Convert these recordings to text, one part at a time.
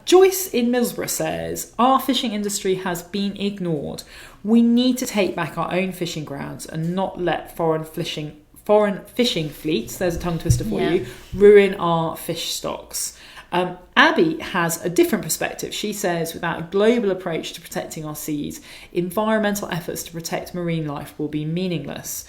Joyce in Middlesbrough says, our fishing industry has been ignored. We need to take back our own fishing grounds and not let foreign fishing fleets, there's a tongue twister for you, ruin our fish stocks. Abby has a different perspective. She says, without a global approach to protecting our seas, environmental efforts to protect marine life will be meaningless.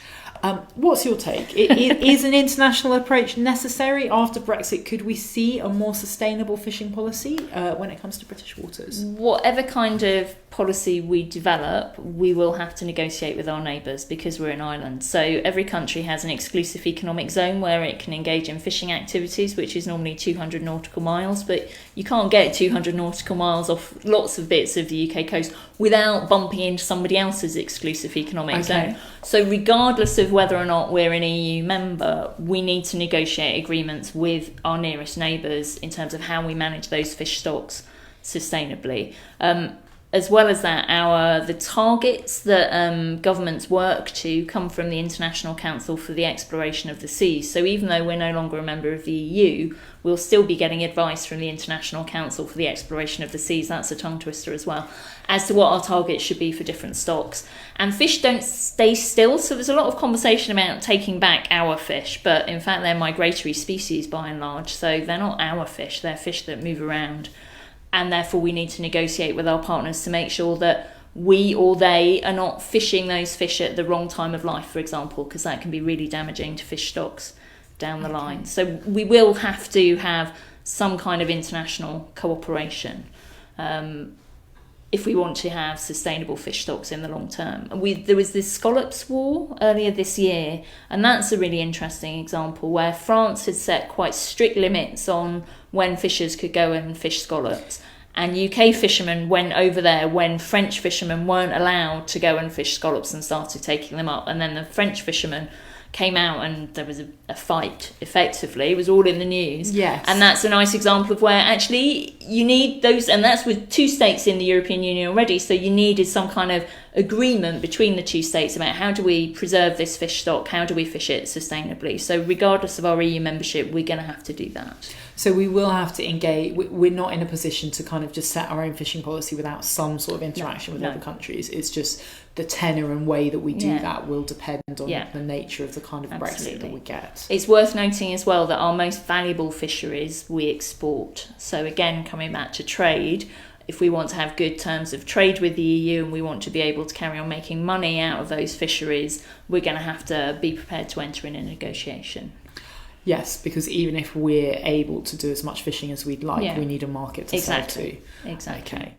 What's your take? Is an international approach necessary after Brexit? Could we see a more sustainable fishing policy when it comes to British waters? Whatever kind of policy we develop, we will have to negotiate with our neighbours because we're an island. So every country has an exclusive economic zone where it can engage in fishing activities, which is normally 200 nautical miles. But you can't get 200 nautical miles off lots of bits of the UK coast without bumping into somebody else's exclusive economic zone. So regardless of whether or not we're an EU member, we need to negotiate agreements with our nearest neighbours in terms of how we manage those fish stocks sustainably. As well as that, the targets that governments work to come from the International Council for the Exploration of the Seas. So even though we're no longer a member of the EU, we'll still be getting advice from the International Council for the Exploration of the Seas. That's a tongue twister as well, as to what our targets should be for different stocks. And fish don't stay still, so there's a lot of conversation about taking back our fish, but in fact they're migratory species by and large, so they're not our fish, they're fish that move around. And therefore we need to negotiate with our partners to make sure that we or they are not fishing those fish at the wrong time of life, for example, because that can be really damaging to fish stocks down the line. So we will have to have some kind of international cooperation if we want to have sustainable fish stocks in the long term. There was this scallops war earlier this year, and that's a really interesting example where France had set quite strict limits on when fishers could go and fish scallops. And UK fishermen went over there when French fishermen weren't allowed to go and fish scallops and started taking them up. And then the French fishermen came out and there was a fight, effectively. It was all in the news. Yes. And that's a nice example of where actually you need those, and that's with two states in the European Union already, so you needed some kind of agreement between the two states about how do we preserve this fish stock, how do we fish it sustainably. So regardless of our EU membership, we're going to have to do that. So we will have to engage. We're not in a position to kind of just set our own fishing policy without some sort of interaction with other countries. It's just the tenor and way that we do that will depend on the nature of the kind of Brexit that we get. It's worth noting as well that our most valuable fisheries we export. So again, coming back to trade, if we want to have good terms of trade with the EU and we want to be able to carry on making money out of those fisheries, we're going to have to be prepared to enter in a negotiation. Yes, because even if we're able to do as much fishing as we'd like, we need a market to sell to. Exactly. Okay.